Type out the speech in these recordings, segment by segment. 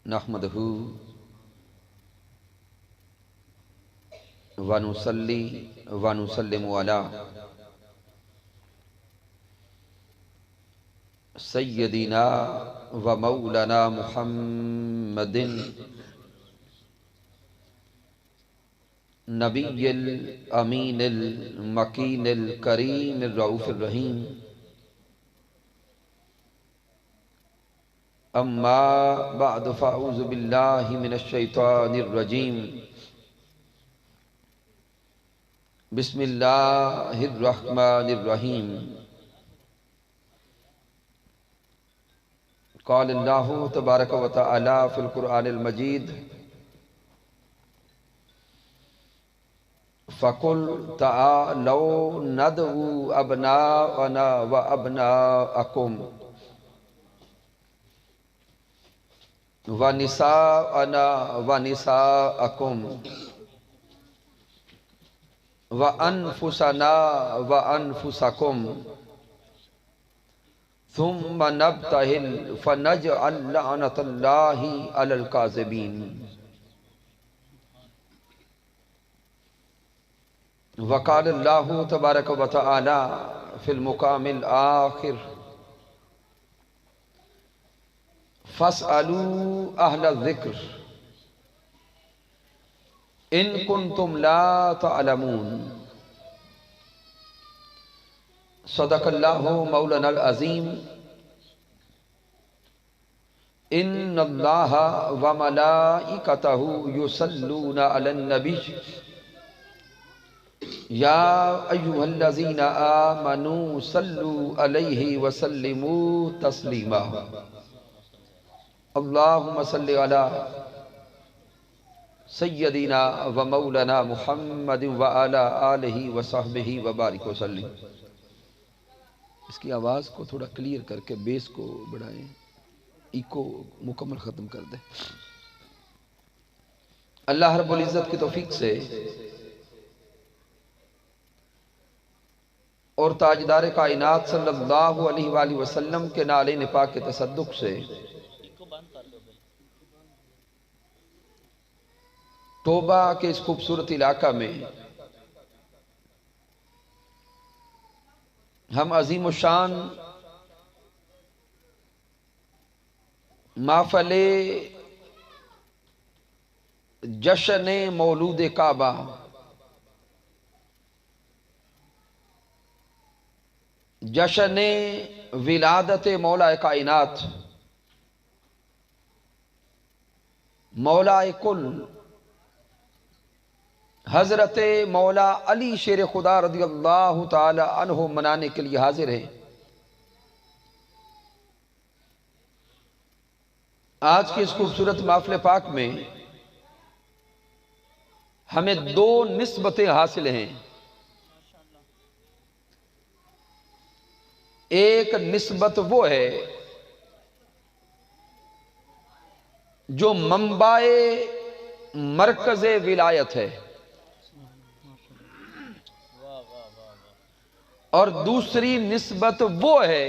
نحمدہ ونصلی ونسلم علی سیدنا و مولانا محمد نبی الامین المکین الکریم الرؤوف الرحیم اما بعد فاعوذ باللہ من الشیطان الرجیم بسم اللہ الرحمن الرحیم قال اللہ تبارک و تعالی فی القرآن المجید فَقُلْ تَعَالَوْا نَدْعُو أَبْنَاءَنَا وَأَبْنَاءَكُمْ وَنِسَاءَنَا وَنِسَاءَكُمْ وَأَنفُسَنَا وَأَنفُسَكُمْ ثُمَّ نَبْتَهِلْ فَنَجْعَلْ لَعْنَةَ اللَّهِ عَلَى الْكَاذِبِينَ وقال اللہ تبارک و تعالی فی المقام الآخر فاسألوا اہل الذکر ان کنتم لا تعلمون صدق اللہ مولانا العظیم ان اللہ وملائکتہ یصلون علی النبی یا ایہا الذین آمنوا صلوا علیہ وسلموا تسلیما اللہم صلی علی سیدنا و مولانا محمد وعلی آلہ وصحبہ وبارک وسلم۔ اس کی آواز کو تھوڑا کلیئر کر کے بیس کو بڑھائیں، ایکو مکمل ختم کر دیں۔ اللہ رب العزت کی توفیق سے اور تاجدار کائنات صلی اللہ علیہ وآلہ وسلم کے نالین پاک کے تصدق سے توبہ کے اس خوبصورت علاقہ میں ہم عظیم الشان محفل جشن مولود کعبہ جشن ولادت مولا کائنات مولا کل حضرت مولا علی شیر خدا رضی اللہ تعالی عنہ منانے کے لیے حاضر ہیں۔ آج کی اس خوبصورت محفل پاک میں ہمیں دو نسبتیں حاصل ہیں۔ ایک نسبت وہ ہے جو منبع مرکز ولایت ہے، اور دوسری نسبت وہ ہے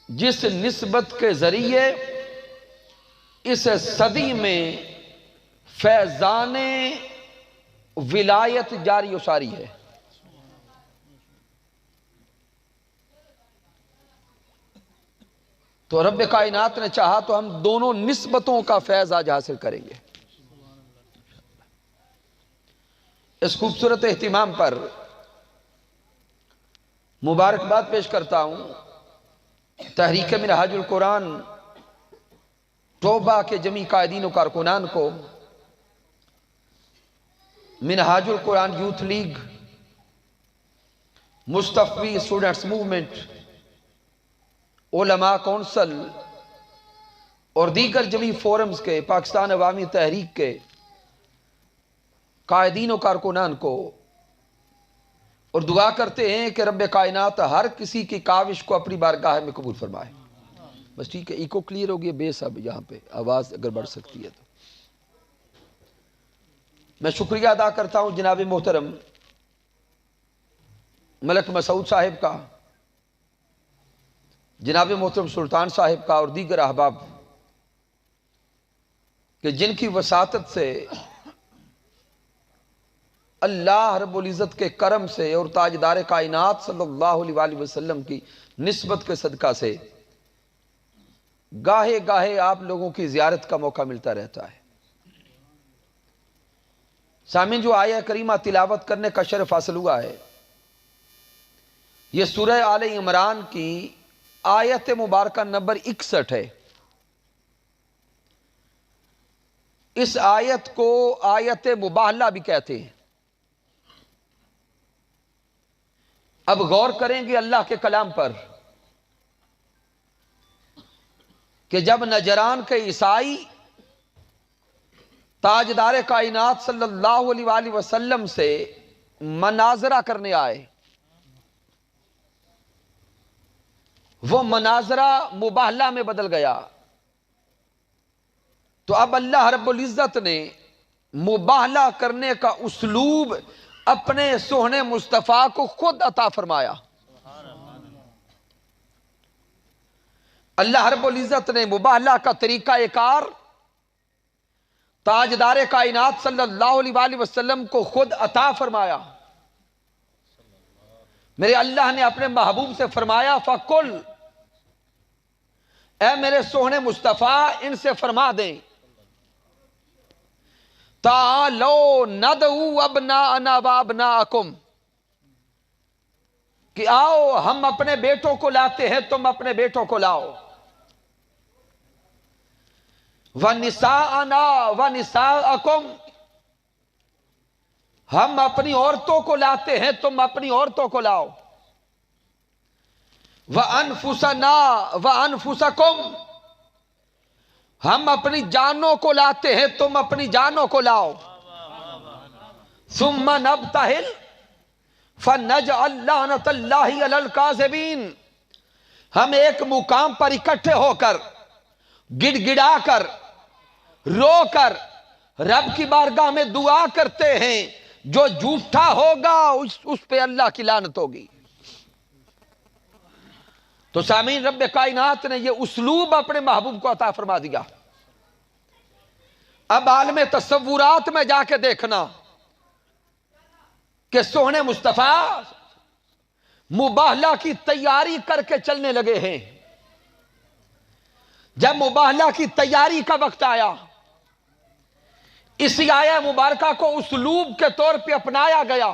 جس نسبت کے ذریعے اس صدی میں فیضان ولایت جاری و ساری ہے۔ تو رب کائنات نے چاہا تو ہم دونوں نسبتوں کا فیض آج حاصل کریں گے۔ اس خوبصورت اہتمام پر مبارکباد پیش کرتا ہوں تحریک منہاج القرآن توبہ کے جمیع قائدین و کارکنان کو، منہاج القرآن یوتھ لیگ، مصطفی اسٹوڈنٹس موومنٹ، علماء کونسل اور دیگر جمیع فورمز کے، پاکستان عوامی تحریک کے قائدین و کارکنان کو، اور دعا کرتے ہیں کہ رب کائنات ہر کسی کی کاوش کو اپنی بارگاہ میں قبول فرمائے۔ بس ٹھیک ہے، ایکو کلیئر ہو گیا، بیس اب یہاں پہ آواز اگر بڑھ سکتی ہے تو۔ میں شکریہ ادا کرتا ہوں جناب محترم ملک مسعود صاحب کا، جناب محترم سلطان صاحب کا اور دیگر احباب کہ جن کی وساطت سے اللہ رب العزت کے کرم سے اور تاجدار کائنات صلی اللہ علیہ وآلہ وسلم کی نسبت کے صدقہ سے گاہے گاہے آپ لوگوں کی زیارت کا موقع ملتا رہتا ہے۔ سامعین، جو آیہ کریمہ تلاوت کرنے کا شرف حاصل ہوا ہے، یہ سورہ آل عمران کی آیت مبارکہ نمبر 61 ہے۔ اس آیت کو آیت مباہلہ بھی کہتے ہیں۔ اب غور کریں گے اللہ کے کلام پر کہ جب نجران کے عیسائی تاجدار کائنات صلی اللہ علیہ وآلہ وسلم سے مناظرہ کرنے آئے، وہ مناظرہ مباہلہ میں بدل گیا، تو اب اللہ رب العزت نے مباہلہ کرنے کا اسلوب اپنے سوہنے مصطفیٰ کو خود عطا فرمایا۔ اللہ رب العزت نے مباہلہ کا طریقہ کار تاجدار کائنات صلی اللہ علیہ وآلہ وسلم کو خود عطا فرمایا۔ میرے اللہ نے اپنے محبوب سے فرمایا فَقُلْ، اے میرے سوہنے مصطفیٰ ان سے فرما دیں تَعَالَوْا نَدْعُوا أَبْنَاءَنَا وَأَبْنَاءَكُمْ، کہ آؤ ہم اپنے بیٹوں کو لاتے ہیں، تم اپنے بیٹوں کو لاؤ، وَنِسَاءَنَا وَنِسَاءَكُمْ، ہم اپنی عورتوں کو لاتے ہیں، تم اپنی عورتوں کو لاؤ، وَأَنفُسَنَا وَأَنفُسَكُمْ، ہم اپنی جانوں کو لاتے ہیں، تم اپنی جانوں کو لاؤ، ثُمَّ نَبْتَهِلْ فَنَجْعَلْ لَعْنَةَ اللَّهِ عَلَى الْكَاذِبِينَ، ہم ایک مقام پر اکٹھے ہو کر گڑ گڑا کر رو کر رب کی بارگاہ میں دعا کرتے ہیں، جو جھوٹا ہوگا اس پہ اللہ کی لعنت ہوگی۔ تو سامعین، رب کائنات نے یہ اسلوب اپنے محبوب کو عطا فرما دیا۔ اب عالم تصورات میں جا کے دیکھنا کہ سوہنے مصطفیٰ مباہلہ کی تیاری کر کے چلنے لگے ہیں۔ جب مباہلہ کی تیاری کا وقت آیا، اسی آیہ مبارکہ کو اسلوب کے طور پہ اپنایا گیا۔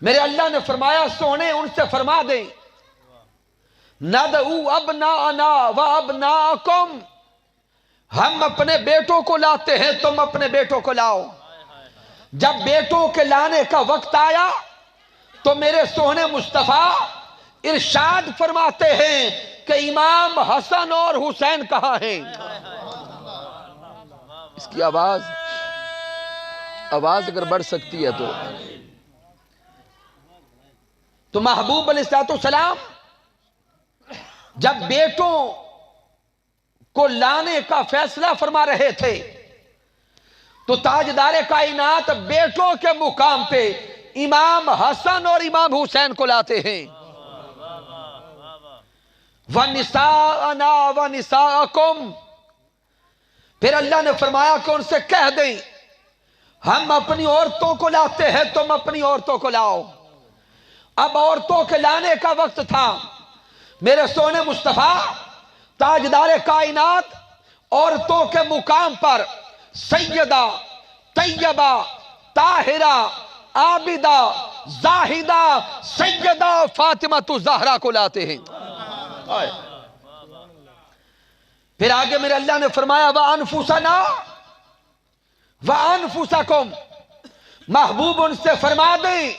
میرے اللہ نے فرمایا سونے ان سے فرما دیں نَدْعُوا أَبْنَاءَنَا وَأَبْنَاءَكُمْ، ہم اپنے بیٹوں کو لاتے ہیں، تم اپنے بیٹوں کو لاؤ۔ جب بیٹوں کے لانے کا وقت آیا تو میرے سوہنے مصطفیٰ ارشاد فرماتے ہیں کہ امام حسن اور حسین کہاں ہیں؟ اس کی آواز اگر بڑھ سکتی ہے تو محبوب علیہ السلام جب بیٹوں کو لانے کا فیصلہ فرما رہے تھے تو تاجدار کائنات بیٹوں کے مقام پہ امام حسن اور امام حسین کو لاتے ہیں۔ وَنِسَاءَنَا وَنِسَاءَكُمْ، پھر اللہ نے فرمایا کہ ان سے کہہ دیں ہم اپنی عورتوں کو لاتے ہیں، تم اپنی عورتوں کو لاؤ۔ اب عورتوں کے لانے کا وقت تھا۔ میرے سونے مصطفیٰ تاجدار کائنات عورتوں کے مقام پر سیدہ، طیبہ، طاہرہ، عابدہ، زاہدہ، سیدہ فاطمہ الزہرا کو لاتے ہیں۔ پھر آگے میرے اللہ نے فرمایا وَأَنفُسَنَا وَأَنفُسَكُمْ، محبوب ان سے فرما دیں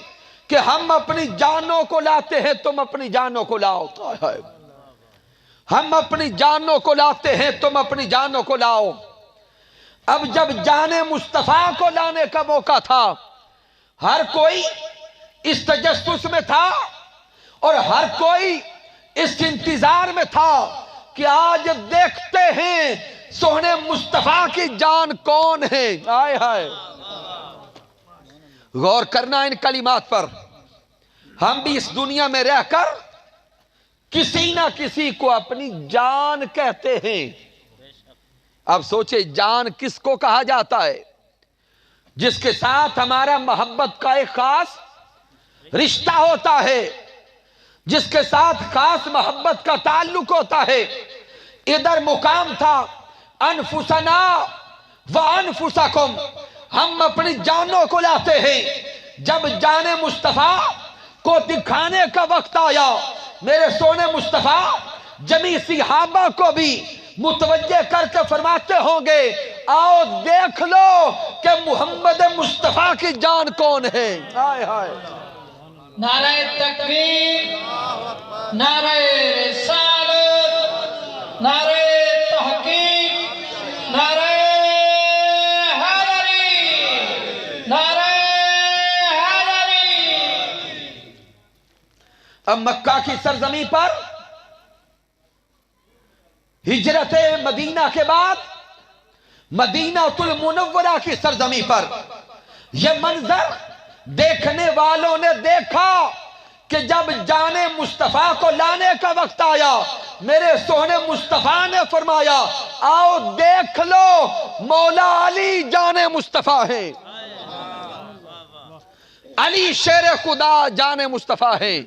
کہ ہم اپنی جانوں کو لاتے ہیں، تم اپنی جانوں کو لاؤ۔ ہم اپنی جانوں کو لاتے ہیں، تم اپنی جانوں کو لاؤ۔ اب جب جان مصطفیٰ کو لانے کا موقع تھا، ہر کوئی اس تجسس میں تھا اور ہر کوئی اس انتظار میں تھا کہ آج دیکھتے ہیں سوہنے مصطفیٰ کی جان کون ہے۔ آئے ہائے، غور کرنا ان کلمات پر۔ ہم بھی اس دنیا میں رہ کر کسی نہ کسی کو اپنی جان کہتے ہیں، اب سوچے جان کس کو کہا جاتا ہے؟ جس کے ساتھ ہمارا محبت کا ایک خاص رشتہ ہوتا ہے، جس کے ساتھ خاص محبت کا تعلق ہوتا ہے۔ ادھر مقام تھا انفسنا وانفسکم، ہم اپنی جانوں کو لاتے ہیں۔ جب جان مصطفیٰ کو دکھانے کا وقت آیا، میرے سونے مصطفیٰ جمیع صحابہ کو بھی متوجہ کر کے فرماتے ہوں گے، آؤ دیکھ لو کہ محمد مصطفیٰ کی جان کون ہے۔ ہائے ہائے، نعرہ تکبیر، نعرہ رسالت، نعرہ تحقیق، نعرہ حیدری، نعرہ حیدری۔ اب مکہ کی سرزمین پر ہجرت مدینہ کے بعد مدینہ المنورہ کی سرزمین پر یہ منظر دیکھنے والوں نے دیکھا کہ جب جان مصطفیٰ کو لانے کا وقت آیا، میرے سونے مصطفیٰ نے فرمایا، آؤ دیکھ لو مولا علی جان مصطفیٰ ہیں، علی شیر خدا جان مصطفیٰ ہیں۔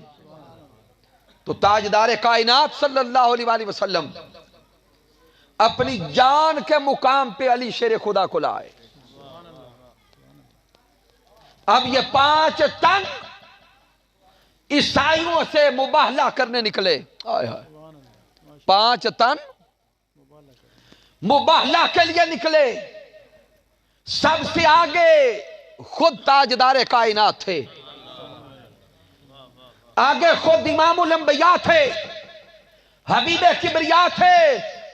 تو تاجدار کائنات صلی اللہ علیہ وآلہ وسلم اپنی جان کے مقام پہ علی شیر خدا کو لائے۔ اب یہ 5 تن عیسائیوں سے مباہلہ کرنے نکلے۔ 5 تن مباہلہ کے لیے نکلے۔ سب سے آگے خود تاجدار کائنات تھے، آگے خود امام الانبیاء تھے، حبیب کبریا تھے،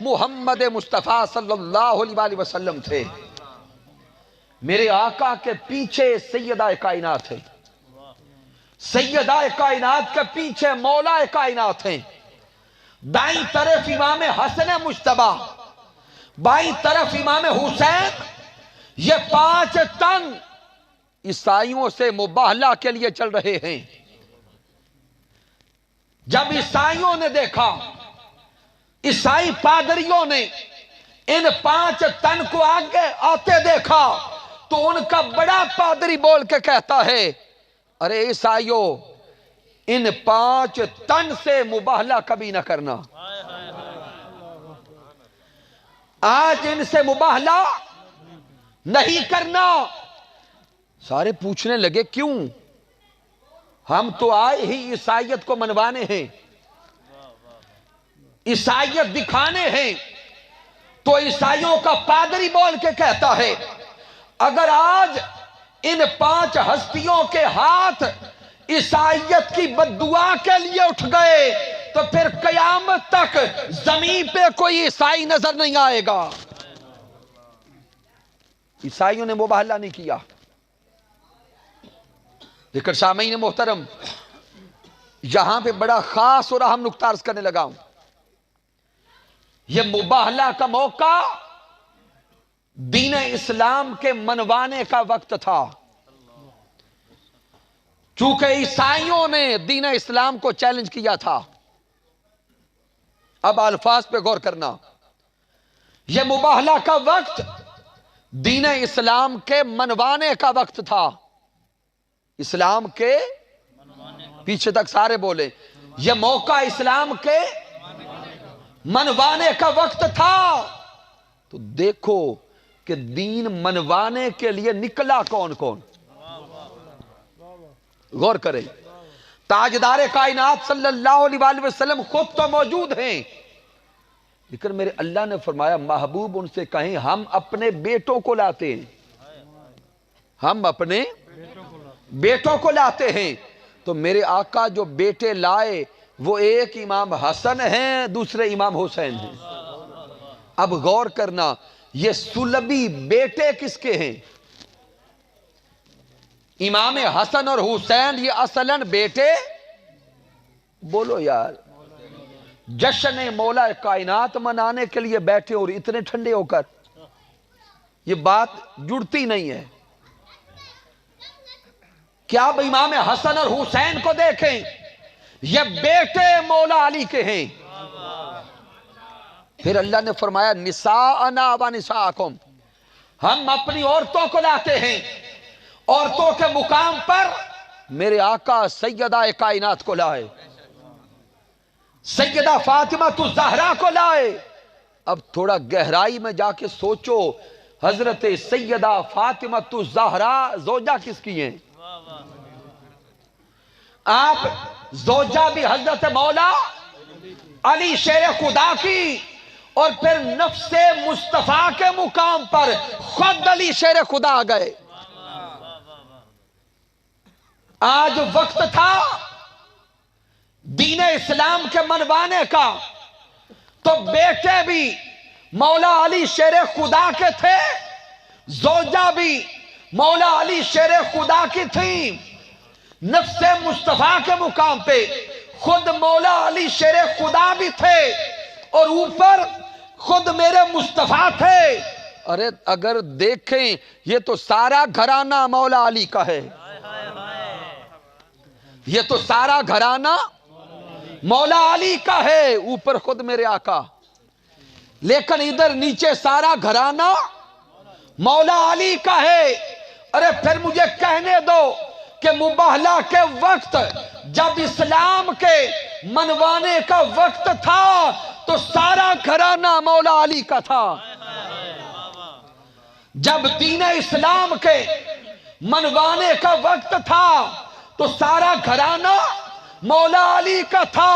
محمد مصطفیٰ صلی اللہ علیہ وآلہ وسلم تھے۔ میرے آقا کے پیچھے سیدہ کائنات ہے، سیدہ کائنات کے پیچھے مولا کائنات ہیں۔ دائیں طرف امام حسن مجتبی، بائیں طرف امام حسین۔ یہ 5 تن عیسائیوں سے مباہلہ کے لیے چل رہے ہیں۔ جب عیسائیوں نے دیکھا، عیسائی پادریوں نے ان 5 تن کو آگے آتے دیکھا، تو ان کا بڑا پادری بول کے کہتا ہے، ارے عیسائیوں، ان 5 تن سے مباہلہ کبھی نہ کرنا، آج ان سے مباہلہ نہیں کرنا۔ سارے پوچھنے لگے کیوں؟ ہم تو آئے ہی عیسائیت کو منوانے ہیں، عیسائیت دکھانے ہیں۔ تو عیسائیوں کا پادری بول کے کہتا ہے، اگر آج ان 5 ہستیوں کے ہاتھ عیسائیت کی بددعا کے لیے اٹھ گئے تو پھر قیامت تک زمین پہ کوئی عیسائی نظر نہیں آئے گا۔ عیسائیوں نے مباہلہ نہیں کیا۔ لیکن سامعین محترم، یہاں پہ بڑا خاص اور اہم نقطہ عرض کرنے لگا ہوں۔ یہ مباہلہ کا موقع دین اسلام کے منوانے کا وقت تھا۔ چونکہ عیسائیوں نے دین اسلام کو چیلنج کیا تھا۔ اب الفاظ پہ غور کرنا، یہ مباہلہ کا وقت دین اسلام کے منوانے کا وقت تھا۔ اسلام کے پیچھے تک سارے بولے، یہ موقع اسلام کے منوانے کا وقت تھا۔ تو دیکھو کہ دین منوانے کے لیے نکلا کون کون، غور کریں۔ تاجدار کائنات صلی اللہ علیہ وآلہ وسلم خود تو موجود ہیں، لیکن میرے اللہ نے فرمایا محبوب ان سے کہیں ہم اپنے بیٹوں کو لاتے ہیں، ہم اپنے بیٹوں کو لاتے ہیں۔ تو میرے آقا جو بیٹے لائے وہ ایک امام حسن ہیں، دوسرے امام حسین ہیں۔ اب غور کرنا، یہ سلبی بیٹے کس کے ہیں؟ امام حسن اور حسین، یہ اصلاً بیٹے، بولو یار، جشن مولا کائنات منانے کے لیے بیٹھے اور اتنے ٹھنڈے ہو کر، یہ بات جڑتی نہیں ہے۔ کیا اب امام حسن اور حسین کو دیکھیں، یہ بیٹے مولا علی کے ہیں۔ پھر اللہ نے فرمایا نساءنا و نساءکم، ہم اپنی عورتوں کو لاتے ہیں، عورتوں کے مقام پر میرے آقا سیدہ کائنات کو لائے، سیدہ فاطمہ الزہرا کو لائے۔ اب تھوڑا گہرائی میں جا کے سوچو، حضرت سیدہ فاطمہ الزہرا زوجہ کس کی ہیں؟ آپ زوجہ بھی حضرت مولا علی شیر خدا کی، اور پھر نفس مصطفیٰ کے مقام پر خود علی شیر خدا آ گئے۔ آج وقت تھا دین اسلام کے منوانے کا، تو بیٹے بھی مولا علی شیر خدا کے تھے، زوجہ بھی مولا علی شیر خدا کی تھی۔ نفس مصطفیٰ کے مقام پہ خود مولا علی شیر خدا بھی تھے، اور اوپر خود میرے مصطفیٰ تھے۔ ارے اگر دیکھیں یہ تو سارا گھرانہ مولا علی کا ہے، یہ تو سارا گھرانہ مولا علی کا ہے، اوپر خود میرے آقا، لیکن ادھر نیچے سارا گھرانہ مولا علی کا ہے۔ ارے پھر مجھے کہنے دو کہ مباہلہ کے وقت جب اسلام کے منوانے کا وقت تھا تو سارا گھرانہ مولا علی کا تھا، جب دین اسلام کے منوانے کا وقت تھا تو سارا گھرانہ مولا علی کا تھا،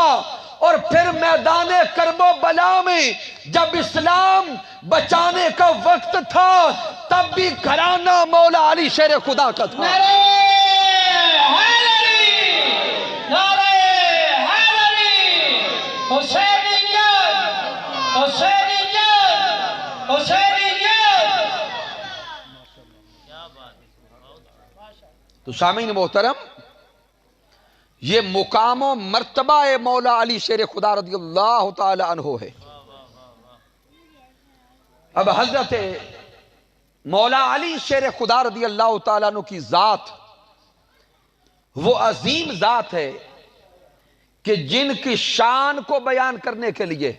اور پھر میدان کرب و بلا میں جب اسلام بچانے کا وقت تھا تب بھی گھرانہ مولا علی شیر خدا کا تھا۔ تو سامعین محترم، یہ مقام و مرتبہ مولا علی شیر خدا رضی اللہ تعالی عنہ ہے۔ اب حضرت مولا علی شیر خدا رضی اللہ تعالیٰ عنہ کی ذات وہ عظیم ذات ہے کہ جن کی شان کو بیان کرنے کے لیے،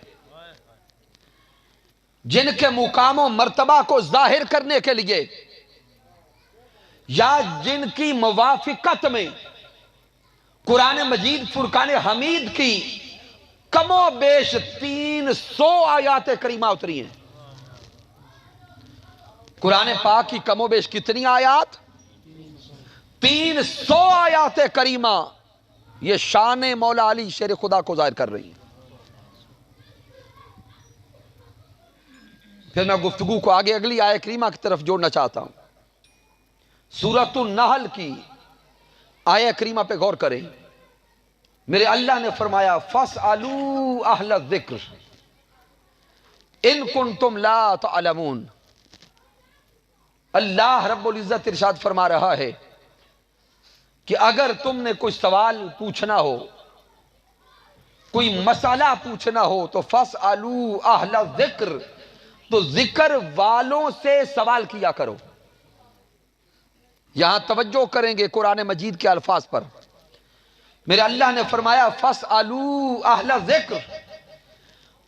جن کے مقام و مرتبہ کو ظاہر کرنے کے لیے، یا جن کی موافقت میں قرآن مجید فرقان حمید کی کم و بیش 300 آیات کریمہ اتری ہیں۔ قرآن پاک کی کم و بیش کتنی آیات؟ 300 آیات کریمہ یہ شان مولا علی شیر خدا کو ظاہر کر رہی ہیں۔ پھر میں گفتگو کو آگے اگلی آیت کریمہ کی طرف جوڑنا چاہتا ہوں۔ سورۃ النحل کی آیت کریمہ پہ غور کریں۔ میرے اللہ نے فرمایا فَاسْأَلُوا أَهْلَ الذِّكْرِ إِن كُنتُمْ لَا تَعْلَمُونَ۔ اللہ رب العزت ارشاد فرما رہا ہے کہ اگر تم نے کوئی سوال پوچھنا ہو، کوئی مسئلہ پوچھنا ہو تو فَاسْأَلُوا أَهْلَ الذِّكْرِ، تو ذکر والوں سے سوال کیا کرو۔ یہاں توجہ کریں گے قرآن مجید کے الفاظ پر۔ میرے اللہ نے فرمایا فَاسْأَلُوا أَهْلَ الذِّكْرِ،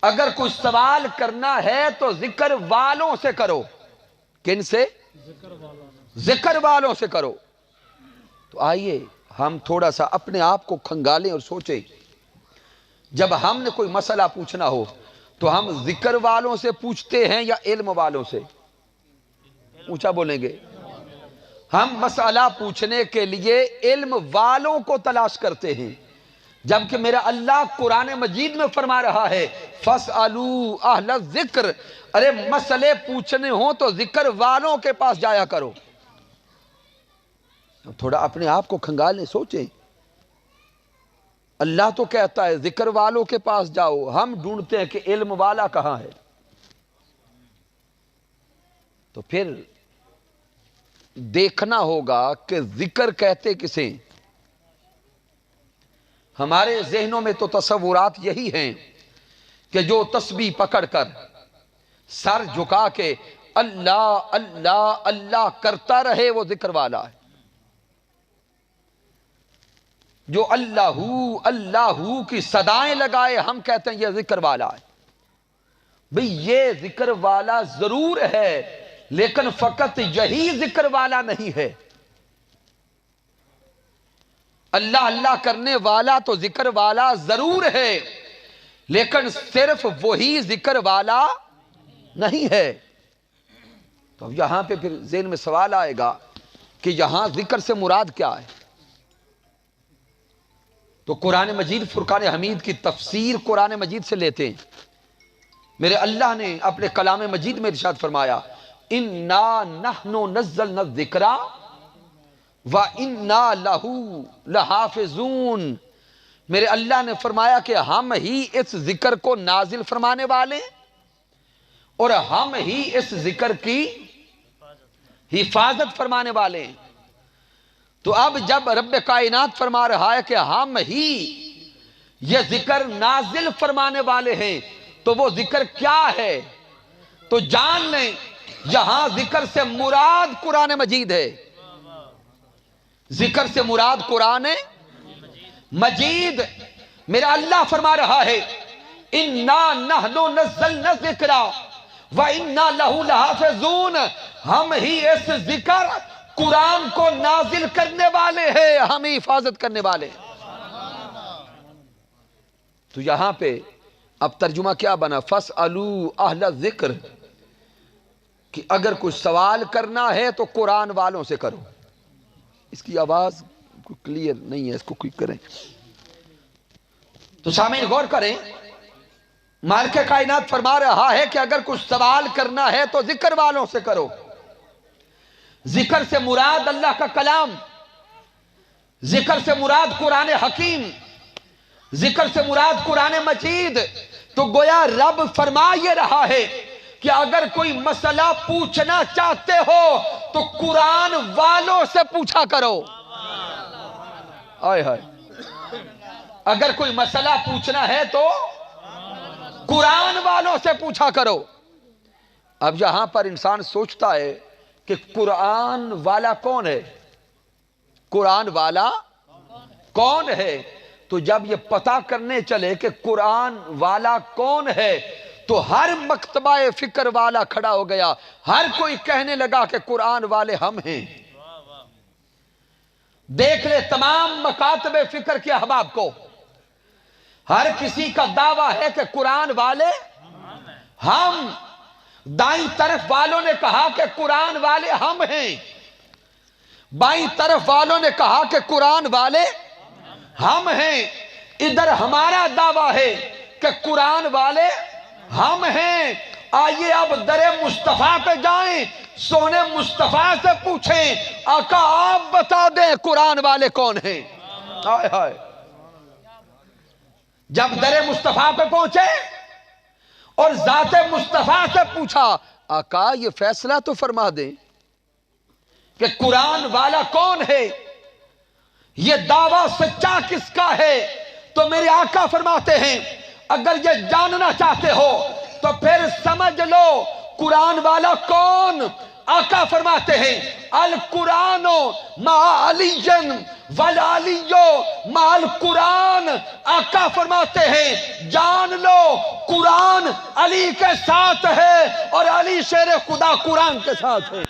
اگر کوئی سوال کرنا ہے تو ذکر والوں سے کرو۔ کن سے؟ ذکر والوں سے کرو۔ تو آئیے ہم تھوڑا سا اپنے آپ کو کھنگالیں اور سوچیں، جب ہم نے کوئی مسئلہ پوچھنا ہو تو ہم ذکر والوں سے پوچھتے ہیں یا علم والوں سے؟ اونچا بولیں گے۔ ہم مسئلہ پوچھنے کے لیے علم والوں کو تلاش کرتے ہیں، جبکہ میرا اللہ قرآن مجید میں فرما رہا ہے فَاسْأَلُوا أَهْلَ الذِّكْرِ، ارے مسئلے پوچھنے ہوں تو ذکر والوں کے پاس جایا کرو۔ تھوڑا اپنے آپ کو کھنگالیں، سوچیں۔ اللہ تو کہتا ہے ذکر والوں کے پاس جاؤ، ہم ڈھونڈتے ہیں کہ علم والا کہاں ہے۔ تو پھر دیکھنا ہوگا کہ ذکر کہتے کسے؟ ہمارے ذہنوں میں تو تصورات یہی ہیں کہ جو تسبیح پکڑ کر سر جھکا کے اللہ اللہ اللہ کرتا رہے وہ ذکر والا ہے، جو اللہ اللہ کی صدائیں لگائے ہم کہتے ہیں یہ ذکر والا ہے، بھئی یہ ذکر والا ضرور ہے لیکن فقط یہی ذکر والا نہیں ہے. اللہ اللہ کرنے والا تو ذکر والا ضرور ہے لیکن صرف وہی ذکر والا نہیں ہے. تو اب یہاں پہ پھر ذہن میں سوال آئے گا کہ یہاں ذکر سے مراد کیا ہے؟ تو قرآن مجید فرقان حمید کی تفسیر قرآن مجید سے لیتے ہیں. میرے اللہ نے اپنے کلام مجید میں ارشاد فرمایا اِنَّا نَحْنُ نَزَّلْنَا الذِّكْرَ وَإِنَّا لَهُ لَحَافِظُونَ. میرے اللہ نے فرمایا کہ ہم ہی اس ذکر کو نازل فرمانے والے اور ہم ہی اس ذکر کی حفاظت فرمانے والے ہیں. تو اب جب رب کائنات فرما رہا ہے کہ ہم ہی یہ ذکر نازل فرمانے والے ہیں تو وہ ذکر کیا ہے؟ تو جان لیں یہاں ذکر سے مراد قرآن مجید ہے. ذکر سے مراد قرآن مجید. میرا اللہ فرما رہا ہے اِنَّا نَحْنُ نَزَّلْنَا الذِّكْرَ وَإِنَّا لَهُ لَحَافِظُونَ. ہم ہی اس ذکر قرآن کو نازل کرنے والے ہیں، ہم ہی حفاظت کرنے والے ہیں. تو یہاں پہ اب ترجمہ کیا بنا؟ فَاسْأَلُوا أَهْلَ الذِّكْرِ کہ اگر کچھ سوال کرنا ہے تو قرآن والوں سے کرو. اس کی آواز کلیئر نہیں ہے، اس کو کوئی کریں. تو سامعین غور کریں، مالک کائنات فرما رہا ہے کہ اگر کچھ سوال کرنا ہے تو ذکر والوں سے کرو. ذکر سے مراد اللہ کا کلام، ذکر سے مراد قرآن حکیم، ذکر سے مراد قرآن مجید. تو گویا رب فرما یہ رہا ہے کہ اگر کوئی مسئلہ پوچھنا چاہتے ہو تو قرآن والوں سے پوچھا کرو. آئے ہائے، اگر کوئی مسئلہ پوچھنا ہے تو قرآن والوں سے پوچھا کرو. اب یہاں پر انسان سوچتا ہے کہ قرآن والا کون ہے؟ قرآن والا کون ہے؟ تو جب یہ پتہ کرنے چلے کہ قرآن والا کون ہے تو ہر مکتبہ فکر والا کھڑا ہو گیا. ہر کوئی کہنے لگا کہ قرآن والے ہم ہیں. دیکھ لے تمام مکاتب فکر کے احباب کو، ہر کسی کا دعویٰ ہے کہ قرآن والے ہم. دائیں طرف والوں نے کہا کہ قرآن والے ہم ہیں، بائیں طرف والوں نے کہا کہ قرآن والے ہم ہیں. ادھر ہمارا دعویٰ ہے کہ قرآن والے ہم ہیں. آئیے اب در مصطفیٰ پہ جائیں، سونے مصطفیٰ سے پوچھیں آقا آپ بتا دیں قرآن والے کون ہیں. ہائے ہائے. جب در مصطفیٰ پہ پہنچے اور ذات مصطفیٰ سے پوچھا آقا یہ فیصلہ تو فرما دیں کہ قرآن والا کون ہے، یہ دعویٰ سچا کس کا ہے. تو میرے آقا فرماتے ہیں اگر یہ جاننا چاہتے ہو تو پھر سمجھ لو قرآن والا کون. آقا فرماتے ہیں القرآن مع علی والعلی مع القرآن. آقا فرماتے ہیں جان لو قرآن علی کے ساتھ ہے اور علی شیر خدا قرآن کے ساتھ ہے.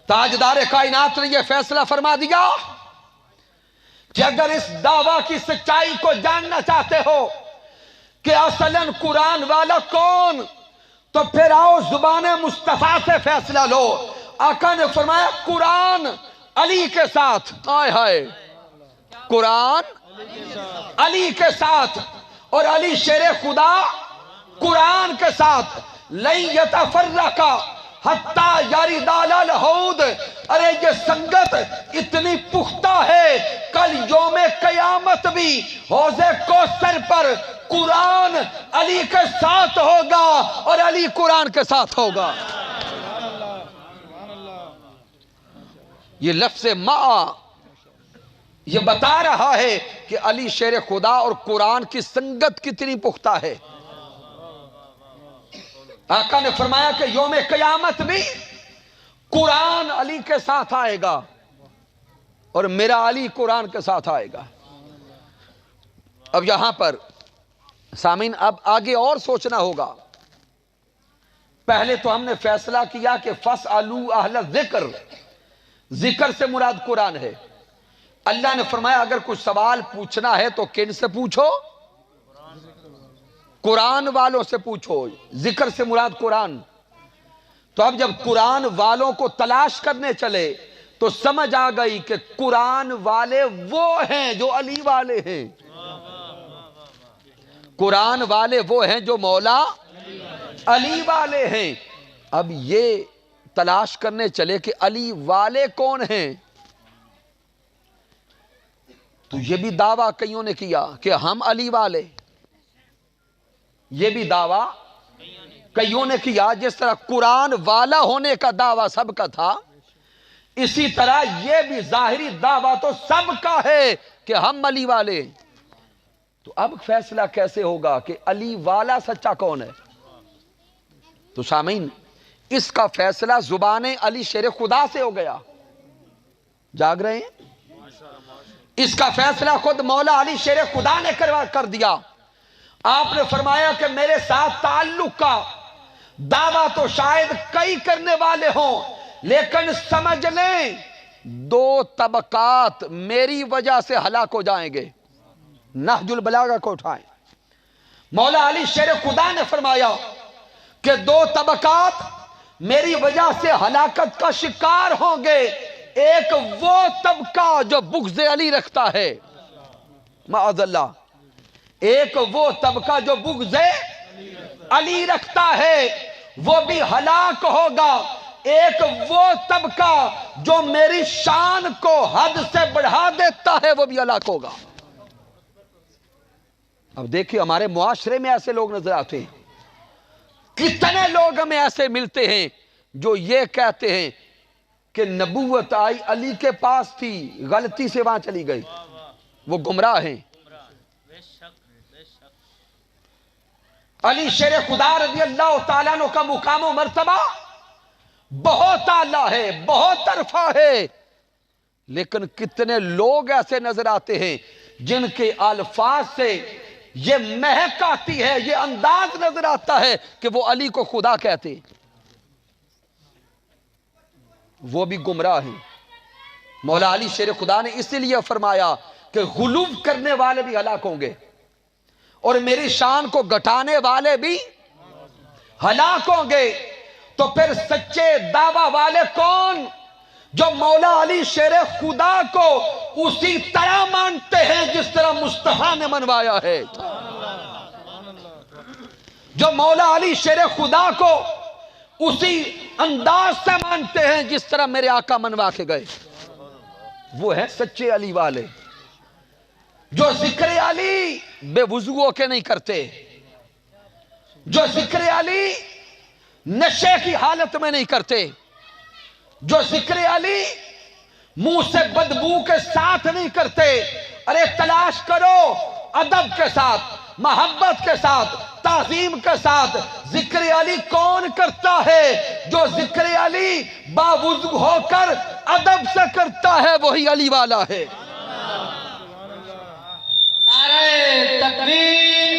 تاجدار کائنات نے یہ فیصلہ فرما دیا کہ اگر اس دعویٰ کی سچائی کو جاننا چاہتے ہو کہ اصلاً قرآن والا کون تو پھر آؤ زبان مصطفیٰ سے فیصلہ لو. آقا نے فرمایا قرآن علی کے ساتھ. آئے ہائے، قرآن علی کے ساتھ اور علی شیر خدا قرآن کے ساتھ. لن یتفرقا حتی یرد علی الحوض. ارے یہ سنگت اتنی پختہ ہے کل یوم قیامت بھی حوض کوثر پر قرآن علی کے ساتھ ہوگا اور علی قرآن کے ساتھ ہوگا. یہ لفظ مع یہ بتا رہا ہے کہ علی شیر خدا اور قرآن کی سنگت کتنی پختہ ہے. آقا نے فرمایا کہ یوم قیامت بھی قرآن علی کے ساتھ آئے گا اور میرا علی قرآن کے ساتھ آئے گا۔ اب یہاں پر سامعین اب آگے اور سوچنا ہوگا۔ پہلے تو ہم نے فیصلہ کیا کہ فَاسْأَلُوا أَهْلَ الذِّكْرِ، ذکر سے مراد قرآن ہے۔ اللہ نے فرمایا اگر کچھ سوال پوچھنا ہے تو کن سے پوچھو؟ قرآن والوں سے پوچھو۔ ذکر سے مراد قرآن۔ تو اب جب قرآن والوں کو تلاش کرنے چلے تو سمجھ آ گئی کہ قرآن والے وہ ہیں جو علی والے ہیں۔ قرآن والے وہ ہیں جو مولا علی والے ہیں۔ اب یہ تلاش کرنے چلے کہ علی والے کون ہیں، تو یہ بھی دعویٰ کئیوں نے کیا کہ ہم علی والے، یہ بھی دعویٰ کئیوں نے کیا۔ جس طرح قرآن والا ہونے کا دعویٰ سب کا تھا، اسی طرح یہ بھی ظاہری دعویٰ تو سب کا ہے کہ ہم علی والے۔ تو اب فیصلہ کیسے ہوگا کہ علی والا سچا کون ہے؟ تو سامعین اس کا فیصلہ زبان علی شیر خدا سے ہو گیا۔ جاگ رہے ہیں؟ اس کا فیصلہ خود مولا علی شیر خدا نے کر دیا۔ آپ نے فرمایا کہ میرے ساتھ تعلق کا دعویٰ تو شاید کئی کرنے والے ہوں، لیکن سمجھ لیں دو طبقات میری وجہ سے ہلاک ہو جائیں گے۔ نہج البلاغہ کو اٹھائیں۔ مولا علی شیر خدا نے فرمایا کہ دو طبقات میری وجہ سے ہلاکت کا شکار ہوں گے۔ ایک وہ طبقہ جو بغض علی رکھتا ہے، معاذ اللہ، ایک وہ طبقہ جو بغض علی رکھتا ہے وہ بھی ہلاک ہوگا۔ ایک وہ طبقہ جو میری شان کو حد سے بڑھا دیتا ہے وہ بھی ہلاک ہوگا۔ اب دیکھیں ہمارے معاشرے میں ایسے لوگ نظر آتے ہیں، کتنے لوگ ہمیں ایسے ملتے ہیں جو یہ کہتے ہیں کہ نبوت آئی علی کے پاس تھی، غلطی سے وہاں چلی گئی، وہ گمراہ ہیں۔ علی شیر خدا رضی اللہ تعالیٰ عنہ کا مقام و مرتبہ بہت اعلیٰ ہے، بہت طرفہ ہے، لیکن کتنے لوگ ایسے نظر آتے ہیں جن کے الفاظ سے یہ مہک آتی ہے، یہ انداز نظر آتا ہے کہ وہ علی کو خدا کہتے ہیں، وہ بھی گمراہ ہیں۔ مولا علی شیر خدا نے اسی لیے فرمایا کہ غلو کرنے والے بھی ہلاک ہوں گے اور میری شان کو گھٹانے والے بھی ہلاک ہوں گے۔ تو پھر سچے دعویٰ والے کون؟ جو مولا علی شیر خدا کو اسی طرح مانتے ہیں جس طرح مصطفیٰ نے منوایا ہے، جو مولا علی شیر خدا کو اسی انداز سے مانتے ہیں جس طرح میرے آقا منوا کے گئے، وہ ہیں سچے علی والے۔ جو ذکر علی بے وضو ہو کے نہیں کرتے، جو ذکر علی نشے کی حالت میں نہیں کرتے، جو ذکر علی منہ سے بدبو کے ساتھ نہیں کرتے۔ ارے تلاش کرو ادب کے ساتھ، محبت کے ساتھ، تعظیم کے ساتھ ذکر علی کون کرتا ہے؟ جو ذکر علی باوضو ہو کر ادب سے کرتا ہے وہی علی والا ہے۔ نعرہ تکبیر،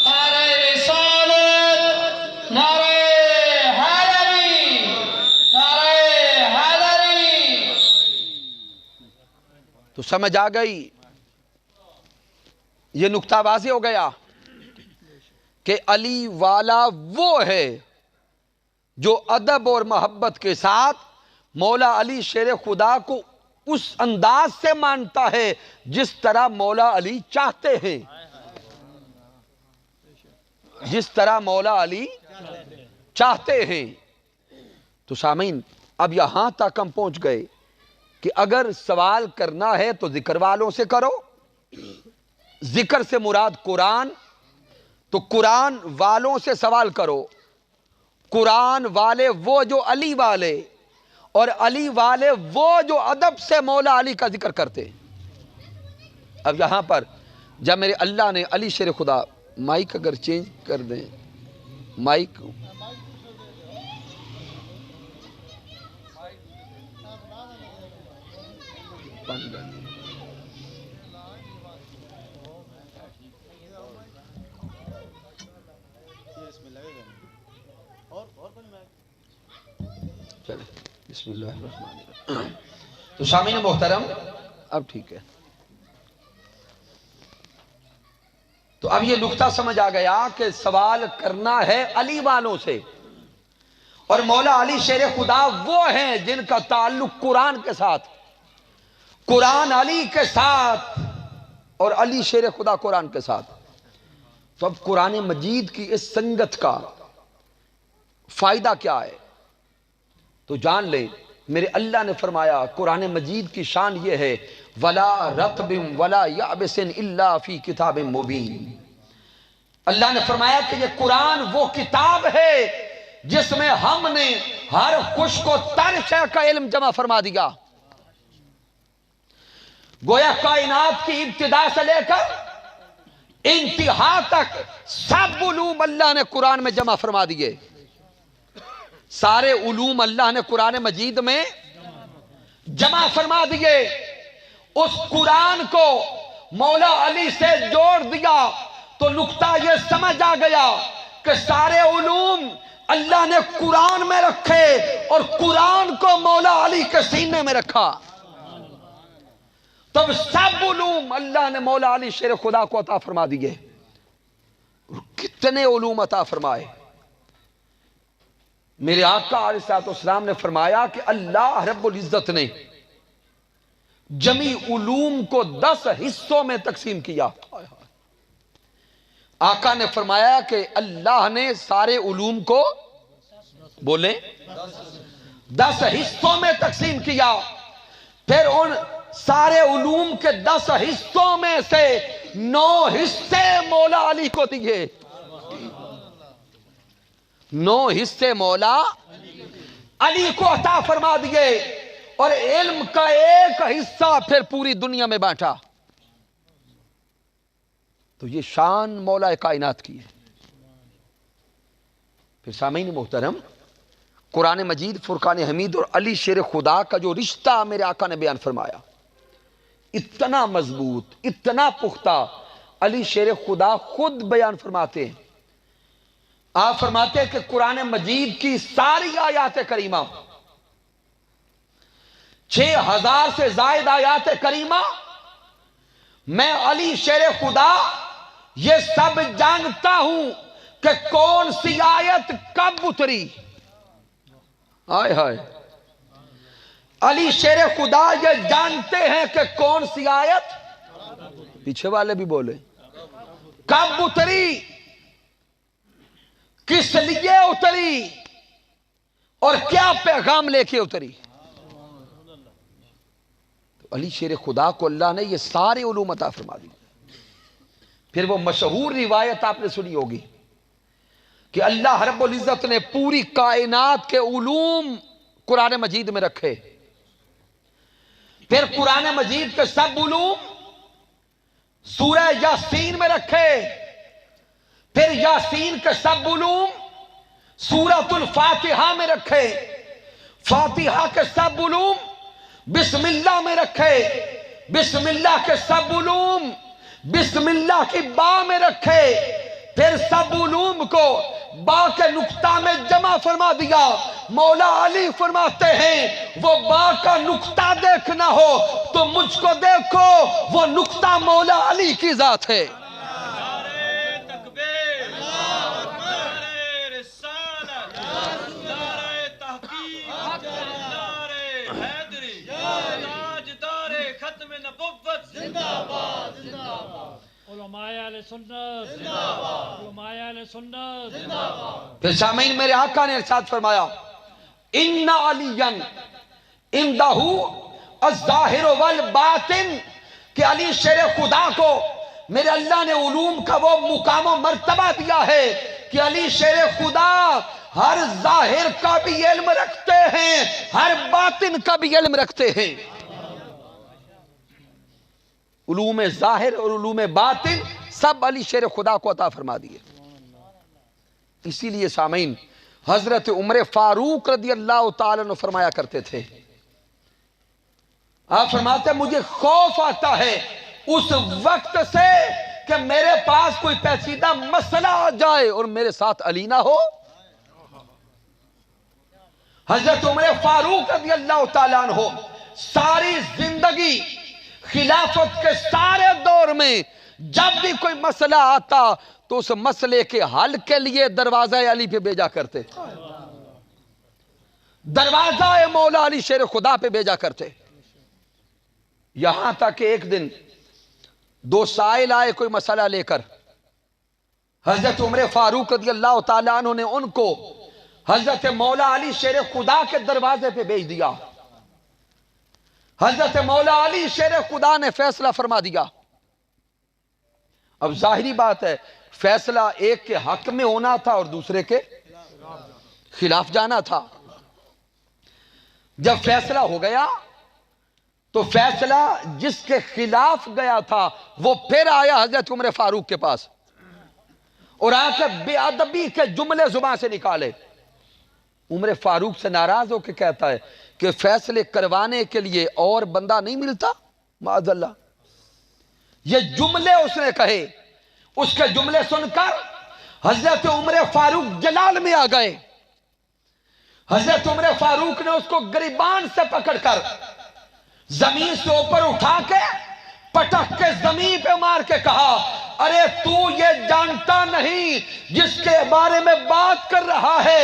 نعرہ رسالت، نعرہ حیدری، نعرہ حیدری۔ تو سمجھ آ گئی، یہ نقطہ واضح ہو گیا کہ علی والا وہ ہے جو ادب اور محبت کے ساتھ مولا علی شیر خدا کو اس انداز سے مانتا ہے جس طرح مولا علی چاہتے ہیں، جس طرح مولا علی چاہتے ہیں۔ تو سامعین اب یہاں تک ہم پہنچ گئے کہ اگر سوال کرنا ہے تو ذکر والوں سے کرو۔ ذکر سے مراد قرآن، تو قرآن والوں سے سوال کرو۔ قرآن والے وہ جو علی والے، اور علی والے وہ جو ادب سے مولا علی کا ذکر کرتے۔ اب یہاں پر جب میرے اللہ نے علی شیر خدا، مائک اگر چینج کر دیں، مائک چلیں بسم اللہ الرحمن الرحیم. تو سامعین محترم اب ٹھیک ہے. تو اب یہ نقطہ سمجھ آ گیا کہ سوال کرنا ہے علی والوں سے، اور مولا علی شیر خدا وہ ہیں جن کا تعلق قرآن کے ساتھ، قرآن علی کے ساتھ، اور علی شیر خدا قرآن کے ساتھ. تو اب قرآن مجید کی اس سنگت کا فائدہ کیا ہے تو جان لیں. میرے اللہ نے فرمایا قرآن مجید کی شان یہ ہے وَلَا رَطْبٍ وَلَا يَعْبِسٍ إِلَّا فِي كِتَابٍ مُبِينٍ. اللہ نے فرمایا کہ یہ قرآن وہ کتاب ہے جس میں ہم نے ہر خشک و تر شے کا علم جمع فرما دیا. گویا کائنات کی ابتدا سے لے کر انتہا تک سب علوم اللہ نے قرآن میں جمع فرما دیے. سارے علوم اللہ نے قرآن مجید میں جمع فرما دیے. اس قرآن کو مولا علی سے جوڑ دیا تو نقطہ یہ سمجھ آ گیا کہ سارے علوم اللہ نے قرآن میں رکھے اور قرآن کو مولا علی کے سینے میں رکھا. تب سب علوم اللہ نے مولا علی شیر خدا کو عطا فرما دیے. کتنے علوم عطا فرمائے. میرے آقا علیہ الصلوۃ والسلام نے فرمایا کہ اللہ رب العزت نے جمی علوم کو 10 حصوں میں تقسیم کیا. آقا نے فرمایا کہ اللہ نے سارے علوم کو بولیں 10 حصوں میں تقسیم کیا. پھر ان سارے علوم کے 10 حصوں میں سے 9 حصے مولا علی کو دیے. 9 حصے مولا علی کو عطا فرما دیے اور علم کا 1 حصہ پھر پوری دنیا میں بانٹا. تو یہ شان مولا کائنات کی ہے. پھر سامعین محترم قرآن مجید، فرقان حمید اور علی شیر خدا کا جو رشتہ میرے آقا نے بیان فرمایا اتنا مضبوط، اتنا پختہ. علی شیر خدا خود بیان فرماتے ہیں. آپ فرماتے ہیں کہ قرآن مجید کی ساری آیات کریمہ 6000 سے زائد آیات کریمہ میں علی شیر خدا یہ سب جانتا ہوں کہ کون سی آیت کب اتری. آئے ہائے. علی شیر خدا یہ جانتے ہیں کہ کون سی آیت، پیچھے والے بھی بولے، کب اتری، کس لیے اتری اور کیا پیغام لے کے اتری. تو علی شیر خدا کو اللہ نے یہ سارے علوم عطا فرما دی. پھر وہ مشہور روایت آپ نے سنی ہوگی کہ اللہ رب العزت نے پوری کائنات کے علوم قرآن مجید میں رکھے. پھر قرآن مجید کے سب علوم سورہ یاسین میں رکھے. پھر یاسین کے سب علوم سورۃ الفاتحہ میں رکھے. فاتحہ کے سب علوم بسم اللہ میں رکھے. بسم اللہ کے سب علوم بسم اللہ کی با میں رکھے. پھر سب علوم کو با کے نقطہ میں جمع فرما دیا. مولا علی فرماتے ہیں وہ با کا نقطہ دیکھنا ہو تو مجھ کو دیکھو، وہ نقطہ مولا علی کی ذات ہے. پھر سامعین میرے آقا نے ارشاد فرمایا ان علیٰ عندہ الظاہر والباطن، کہ علی شیر خدا کو میرے اللہ نے علوم کا وہ مقام و مرتبہ دیا ہے کہ علی شیر خدا ہر ظاہر کا بھی علم رکھتے ہیں، ہر باطن کا بھی علم رکھتے ہیں. علوم ظاہر اور علوم باطن سب علی شیر خدا کو عطا فرما دیے. اسی لیے سامعین حضرت عمر فاروق رضی اللہ تعالیٰ عنہ فرمایا کرتے تھے، آپ فرماتے ہیں مجھے خوف آتا ہے اس وقت سے کہ میرے پاس کوئی پیچیدہ مسئلہ آ جائے اور میرے ساتھ علی نہ ہو. حضرت عمر فاروق رضی اللہ تعالیٰ عنہ ساری زندگی خلافت کے سارے دور میں جب بھی کوئی مسئلہ آتا تو اس مسئلے کے حل کے لیے دروازہ علی پہ بھیجا کرتے، دروازہ مولا علی شیر خدا پہ بھیجا کرتے. یہاں تک کہ ایک دن دو سائل آئے کوئی مسئلہ لے کر، حضرت عمر فاروق رضی اللہ تعالیٰ عنہ نے ان کو حضرت مولا علی شیر خدا کے دروازے پہ بھیج دیا. حضرت مولا علی شیر خدا نے فیصلہ فرما دیا. اب ظاہری بات ہے فیصلہ ایک کے حق میں ہونا تھا اور دوسرے کے خلاف جانا تھا. جب فیصلہ ہو گیا تو فیصلہ جس کے خلاف گیا تھا وہ پھر آیا حضرت عمر فاروق کے پاس اور آ کے بے ادبی کے جملے زبان سے نکالے. عمر فاروق سے ناراض ہو کے کہتا ہے کہ فیصلے کروانے کے لیے اور بندہ نہیں ملتا؟ معاذ اللہ. یہ جملے اس نے کہے. اس کے جملے سن کر حضرت عمر فاروق جلال میں آ گئے. حضرت عمر فاروق نے اس کو گریبان سے پکڑ کر زمین سے اوپر اٹھا کے پٹک کے زمین پہ مار کے کہا، ارے تو یہ جانتا نہیں جس کے بارے میں بات کر رہا ہے